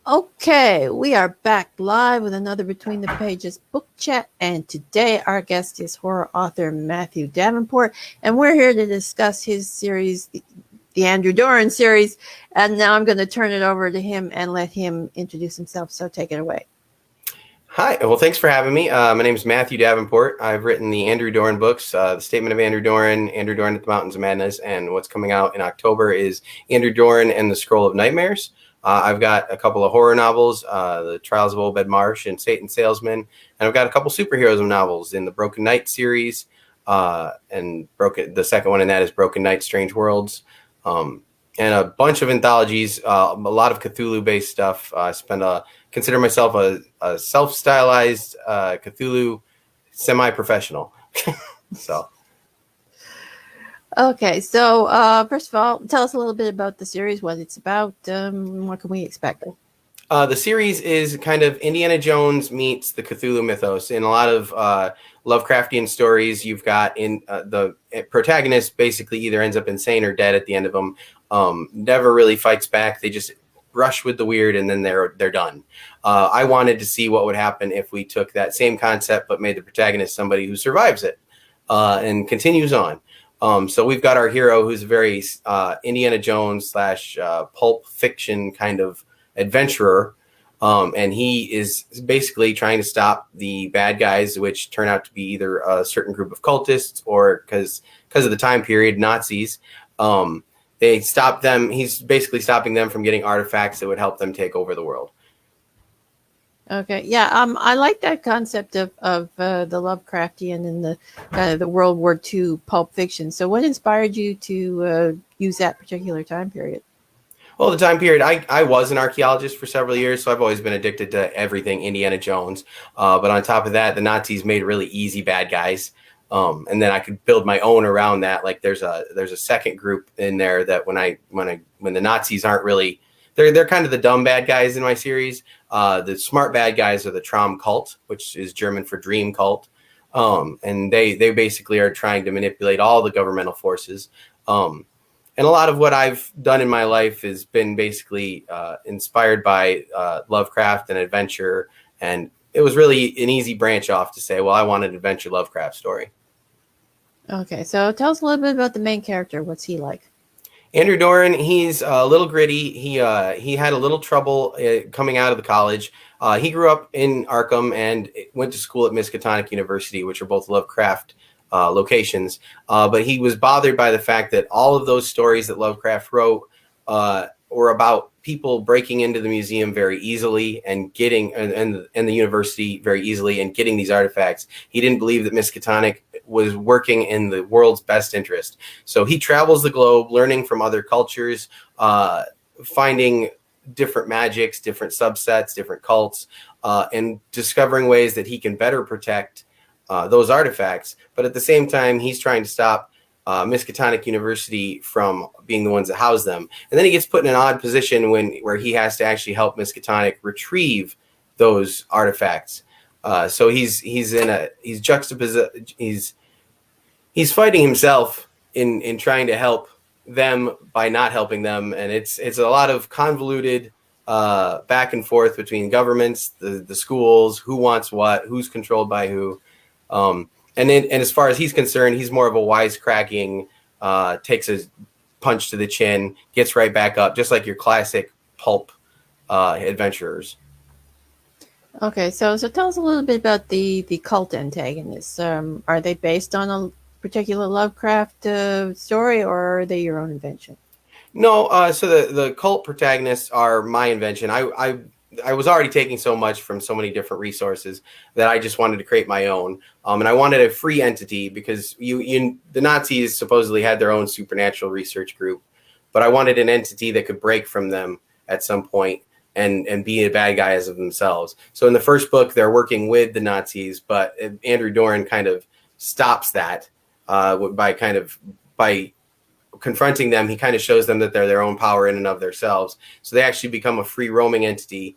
Okay, we are back live with another Between the Pages book chat, and today our guest is horror author Matthew Davenport, and we're here to discuss his series, the Andrew Doran series. And now I'm going to turn it over to him and let him introduce himself. So take it away. Hi. Well, thanks for having me. My name is Matthew Davenport. I've written the Andrew Doran books, The Statement of Andrew Doran at the Mountains of Madness, and what's coming out in October is Andrew Doran and the Scroll of Nightmares. I've got a couple of horror novels, The Trials of Obed Marsh and Satan's Salesman, and I've got a couple superheroes novels in the Broken Knight series, the second one in that is Broken Knight: Strange Worlds, and a bunch of anthologies, a lot of Cthulhu-based stuff. I consider myself a self-stylized Cthulhu semi-professional. So. Okay, so first of all, tell us a little bit about the series, what it's about, what can we expect? The series is kind of Indiana Jones meets the Cthulhu mythos. In a lot of Lovecraftian stories, you've got the protagonist basically either ends up insane or dead at the end of them. Never really fights back. They just brush with the weird and then they're done. I wanted to see what would happen if we took that same concept but made the protagonist somebody who survives it and continues on. So we've got our hero who's a very Indiana Jones / pulp fiction kind of adventurer, and he is basically trying to stop the bad guys, which turn out to be either a certain group of cultists or because of the time period, Nazis. They stop them. He's basically stopping them from getting artifacts that would help them take over the world. Okay, yeah, I like that concept of the Lovecraftian and the kind of the World War II pulp fiction. So, what inspired you to use that particular time period? Well, the time period, I was an archaeologist for several years, so I've always been addicted to everything Indiana Jones. But on top of that, the Nazis made really easy bad guys, and then I could build my own around that. Like there's a second group in there that when the Nazis aren't really, they're kind of the dumb bad guys in my series. The smart bad guys are the Traum cult, which is German for dream cult, and they basically are trying to manipulate all the governmental forces. And a lot of what I've done in my life has been basically inspired by Lovecraft and adventure. And it was really an easy branch off to say, well, I want an adventure Lovecraft story. Okay, so tell us a little bit about the main character. What's he like? Andrew Doran, he's a little gritty. He had a little trouble coming out of the college. He grew up in Arkham and went to school at Miskatonic University, which are both Lovecraft locations, but he was bothered by the fact that all of those stories that Lovecraft wrote were about people breaking into the museum very easily and getting and the university very easily and getting these artifacts. He didn't believe that Miskatonic was working in the world's best interest. So he travels the globe, learning from other cultures, finding different magics, different subsets, different cults, and discovering ways that he can better protect those artifacts. But at the same time, he's trying to stop Miskatonic University from being the ones that house them. And then he gets put in an odd position where he has to actually help Miskatonic retrieve those artifacts. So he's juxtaposed. He's fighting himself in trying to help them by not helping them, and it's a lot of convoluted back and forth between governments, the schools, who wants what, who's controlled by who. And as far as he's concerned, he's more of a wisecracking, takes a punch to the chin, gets right back up, just like your classic pulp adventurers. Okay, so tell us a little bit about the cult antagonists. Are they based on a particular Lovecraft story, or are they your own invention? No, so the cult protagonists are my invention. I was already taking so much from so many different resources that I just wanted to create my own. And I wanted a free entity because the Nazis supposedly had their own supernatural research group, but I wanted an entity that could break from them at some point and be a bad guy as of themselves. So in the first book, they're working with the Nazis, but Andrew Doran kind of stops that by confronting them. He kind of shows them that they're their own power in and of themselves. So they actually become a free roaming entity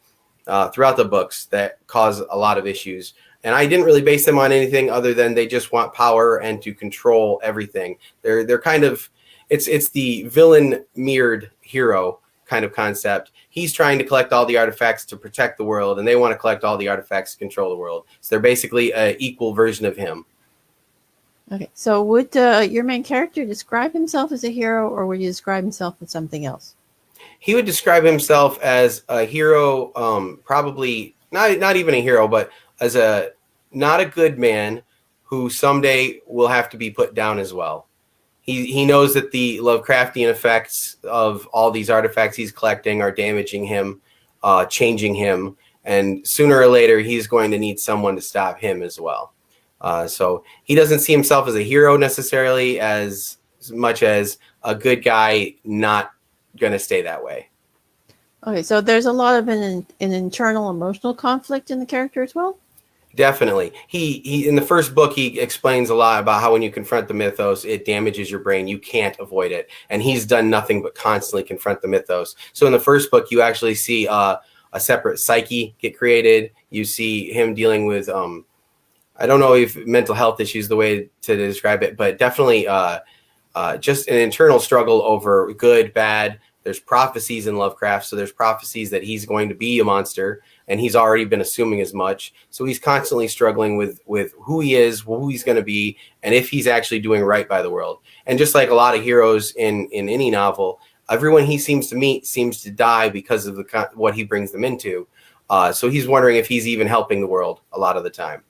throughout the books that cause a lot of issues. And I didn't really base them on anything other than they just want power and to control everything. They're kind of, it's the villain mirrored hero kind of concept. He's trying to collect all the artifacts to protect the world, and they want to collect all the artifacts to control the world. So they're basically an equal version of him. Okay, so would your main character describe himself as a hero, or would you describe himself as something else? He would describe himself as a hero, probably not even a hero, but as not a good man who someday will have to be put down as well. He knows that the Lovecraftian effects of all these artifacts he's collecting are damaging him, changing him, and sooner or later he's going to need someone to stop him as well. So he doesn't see himself as a hero necessarily as much as a good guy, not going to stay that way. Okay, so there's a lot of an internal emotional conflict in the character as well? Definitely. He in the first book, he explains a lot about how when you confront the mythos, it damages your brain. You can't avoid it. And he's done nothing but constantly confront the mythos. So in the first book, you actually see a separate psyche get created. You see him dealing with, I don't know if mental health issues the way to describe it, but definitely just an internal struggle over good, bad. There's prophecies in Lovecraft, so there's prophecies that he's going to be a monster, and he's already been assuming as much. So he's constantly struggling with who he is, who he's going to be, and if he's actually doing right by the world. And just like a lot of heroes in any novel, everyone he seems to meet seems to die because of what he brings them into. So he's wondering if he's even helping the world a lot of the time.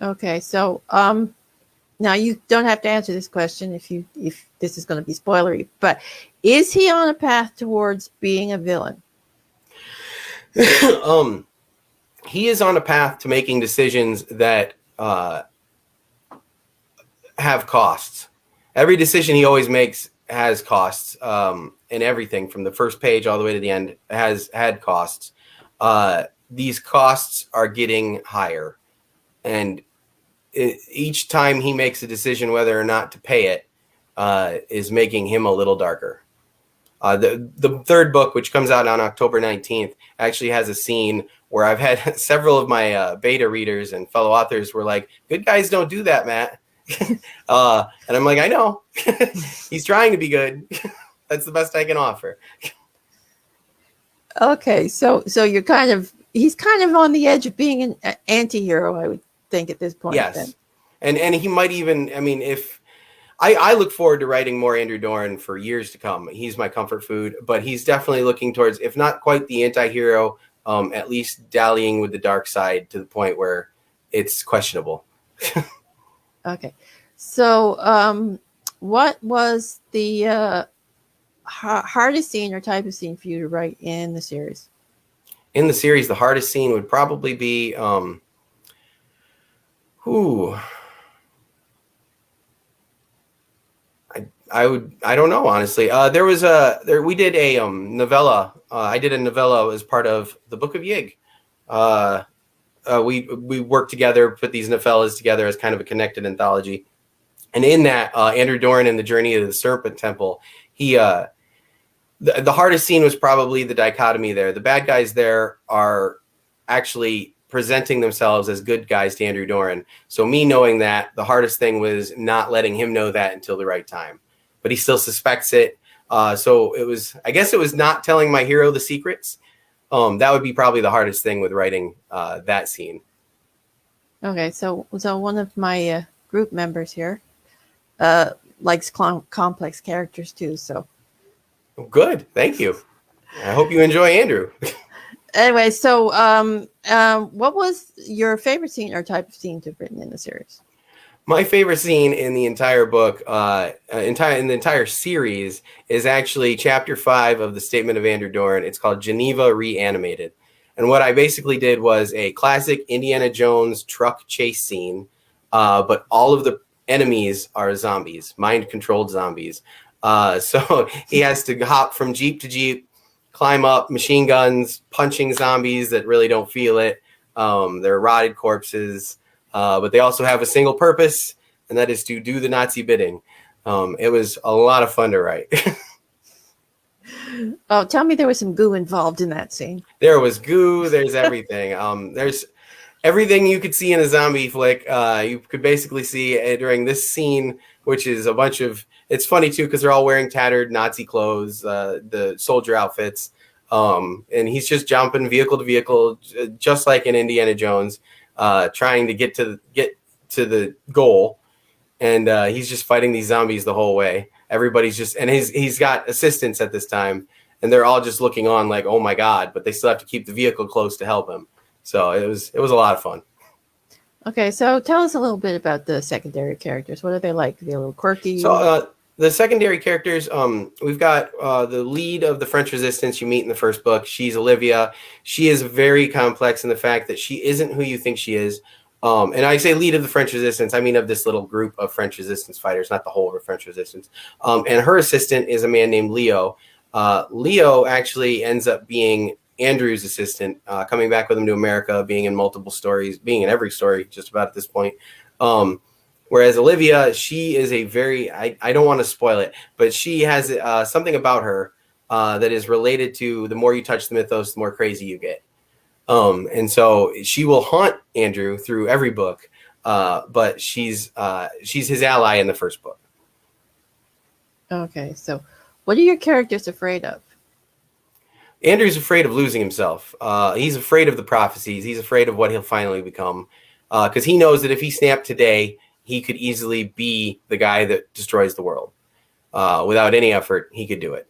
Okay, so now you don't have to answer this question if this is going to be spoilery, but is he on a path towards being a villain? He is on a path to making decisions that have costs. Every decision he always makes has costs, and everything from the first page all the way to the end has had costs. These costs are getting higher, and each time he makes a decision whether or not to pay it is making him a little darker. The third book, which comes out on October 19th, actually has a scene where I've had several of my beta readers and fellow authors were like, "Good guys don't do that, Matt." And I'm like, I know. He's trying to be good. That's the best I can offer. Okay, so he's kind of on the edge of being an anti-hero, I would think at this point. Yes. Then. And he might even, I mean, if I look forward to writing more Andrew Doran for years to come. He's my comfort food, but he's definitely looking towards, if not quite the anti-hero, at least dallying with the dark side to the point where it's questionable. Okay. So what was the hardest scene or type of scene for you to write in the series? In the series, the hardest scene would probably be I don't know, honestly. We did a novella. I did a novella as part of the Book of Yig. We worked together, put these novellas together as kind of a connected anthology. And in that, Andrew Doran and the Journey of the Serpent Temple, the hardest scene was probably the dichotomy there. The bad guys there are actually presenting themselves as good guys to Andrew Doran. So me knowing that, the hardest thing was not letting him know that until the right time. But he still suspects it. So I guess it was not telling my hero the secrets. That would be probably the hardest thing with writing that scene. Okay, so one of my group members here likes complex characters too. So good, thank you. I hope you enjoy Andrew. Anyway, so what was your favorite scene or type of scene to have written in the series? My favorite scene in the entire book, in the entire series, is actually Chapter 5 of the Statement of Andrew Doran. It's called Geneva Reanimated. And what I basically did was a classic Indiana Jones truck chase scene, but all of the enemies are zombies, mind-controlled zombies. So he has to hop from jeep to jeep, climb up machine guns, punching zombies that really don't feel it. They're rotted corpses. But they also have a single purpose, and that is to do the Nazi bidding. It was a lot of fun to write. Oh, tell me there was some goo involved in that scene. There was goo. There's everything. There's everything you could see in a zombie flick. You could basically see during this scene, which is a bunch of it's funny too because they're all wearing tattered Nazi clothes, the soldier outfits, and he's just jumping vehicle to vehicle, just like in Indiana Jones, trying to get to the goal, and he's just fighting these zombies the whole way. Everybody's just, and he's got assistants at this time, and they're all just looking on like, oh my god, but they still have to keep the vehicle close to help him. So it was a lot of fun. Okay, so tell us a little bit about the secondary characters. What are they like? Are they a little quirky? So the secondary characters, we've got the lead of the French Resistance you meet in the first book. She's Olivia. She is very complex in the fact that she isn't who you think she is. And I say lead of the French Resistance, I mean of this little group of French Resistance fighters, not the whole of French Resistance. And her assistant is a man named Leo. Leo actually ends up being Andrew's assistant, coming back with him to America, being in multiple stories, being in every story just about at this point. Whereas Olivia, she is a very, I don't want to spoil it, but she has something about her that is related to the more you touch the mythos, the more crazy you get. And so she will haunt Andrew through every book, but she's his ally in the first book. Okay, so what are your characters afraid of? Andrew's afraid of losing himself. He's afraid of the prophecies. He's afraid of what he'll finally become, because he knows that if he snapped today, he could easily be the guy that destroys the world. Without any effort, he could do it.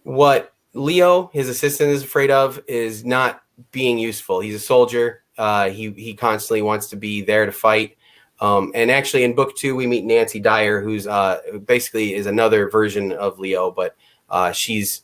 What Leo, his assistant, is afraid of is not being useful. He's a soldier. He constantly wants to be there to fight. And actually, in book 2, we meet Nancy Dyer, who's basically is another version of Leo, but she's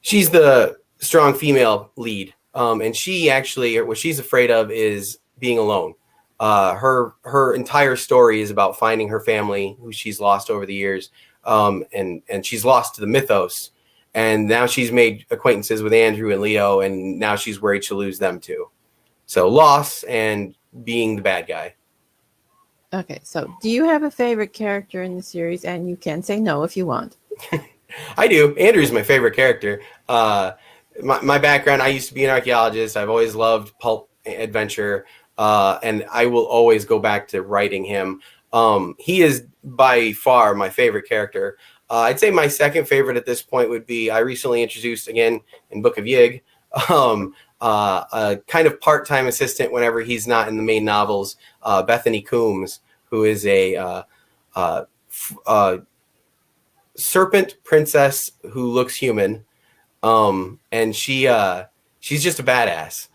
the strong female lead. And she actually, what she's afraid of is being alone. Her entire story is about finding her family, who she's lost over the years, and she's lost to the mythos. And now she's made acquaintances with Andrew and Leo, and now she's worried she'll lose them too. So loss and being the bad guy. Okay, so do you have a favorite character in the series? And you can say no if you want. I do. Andrew's my favorite character. My background, I used to be an archaeologist. I've always loved pulp adventure, and I will always go back to writing him. He is by far my favorite character. I'd say my second favorite at this point would be, I recently introduced, again, in Book of Yig, a kind of part-time assistant whenever he's not in the main novels, Bethany Coombs, who is a serpent princess who looks human, and she's just a badass.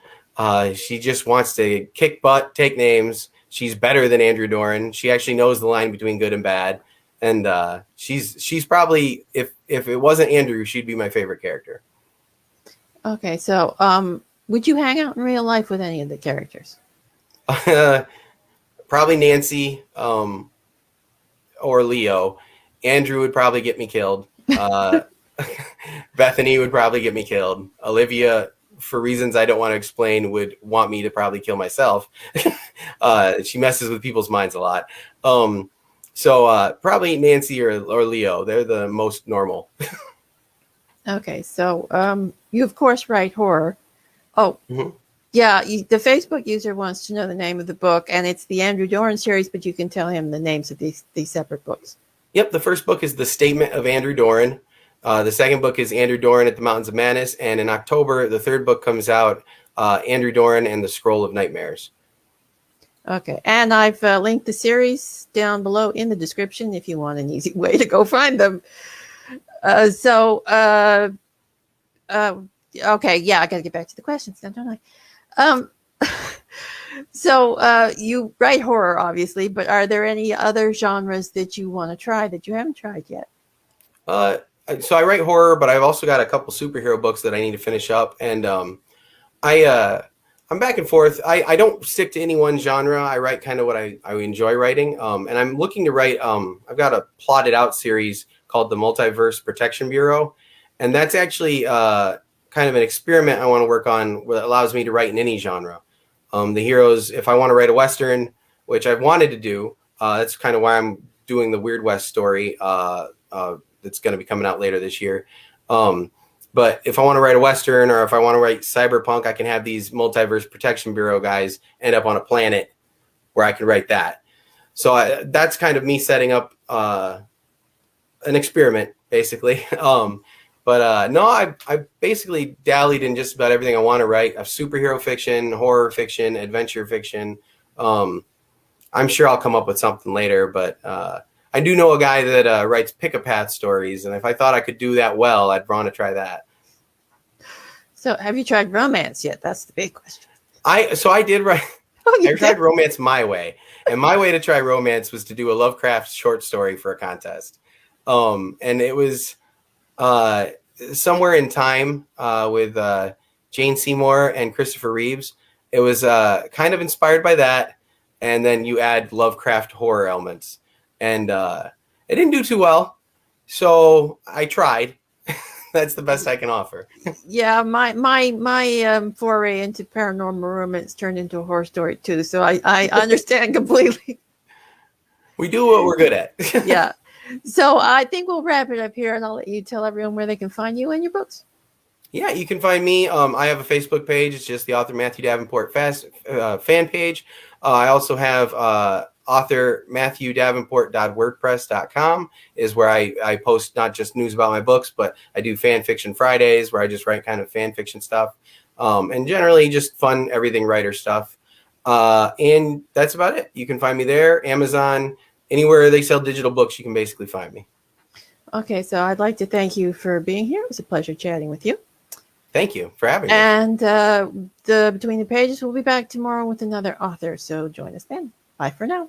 She just wants to kick butt, take names. She's better than Andrew Doran. She actually knows the line between good and bad. And she's probably, if it wasn't Andrew, she'd be my favorite character. Okay, so would you hang out in real life with any of the characters? Probably Nancy or Leo. Andrew would probably get me killed. Bethany would probably get me killed. Olivia, for reasons I don't want to explain, would want me to probably kill myself. She messes with people's minds a lot. So probably Nancy or Leo. They're the most normal. Okay, so you, of course, write horror. Oh, Mm-hmm. yeah, the Facebook user wants to know the name of the book, and it's the Andrew Doran series, but you can tell him the names of these separate books. Yep, the first book is The Statement of Andrew Doran. The second book is Andrew Doran at the Mountains of Madness. And in October, the third book comes out, Andrew Doran and the Scroll of Nightmares. Okay, and I've linked the series down below in the description if you want an easy way to go find them. Okay, yeah, I got to get back to the questions now, don't I? So you write horror, obviously, but are there any other genres that you want to try that you haven't tried yet? So I write horror, but I've also got a couple superhero books that I need to finish up, and I'm back and forth. I don't stick to any one genre. I write kind of what I enjoy writing, and I'm looking to write. I've got a plotted out series called the Multiverse Protection Bureau, and that's actually kind of an experiment I want to work on that allows me to write in any genre. The heroes, if I want to write a Western, which I've wanted to do, that's kind of why I'm doing the Weird West story that's going to be coming out later this year. But if I want to write a Western or if I want to write cyberpunk, I can have these Multiverse Protection Bureau guys end up on a planet where I can write that. So that's kind of me setting up an experiment, basically. But no, I basically dallied in just about everything I want to write. Superhero fiction, horror fiction, adventure fiction. I'm sure I'll come up with something later, but I do know a guy that writes pick-a-path stories, and if I thought I could do that well, I'd want to try that. So have you tried romance yet? That's the big question. I did write. Oh, I tried romance my way, and my way to try romance was to do a Lovecraft short story for a contest. And it was somewhere in time with Jane Seymour and Christopher Reeves. It was kind of inspired by that, and then you add Lovecraft horror elements, and it didn't do too well. So I tried. That's the best I can offer. Yeah, my foray into paranormal romance turned into a horror story too. So I understand completely. We do what we're good at. Yeah. So I think we'll wrap it up here, and I'll let you tell everyone where they can find you and your books. Yeah, you can find me. I have a Facebook page. It's just the author Matthew Davenport fan page. I also have author MatthewDavenport.wordpress.com is where I post not just news about my books, but I do Fan Fiction Fridays where I just write kind of fan fiction stuff, and generally just fun everything writer stuff. And that's about it. You can find me there, Amazon, anywhere they sell digital books, you can basically find me. Okay, so I'd like to thank you for being here. It was a pleasure chatting with you. Thank you for having me. And the Between the Pages, we'll be back tomorrow with another author, so join us then. Bye for now.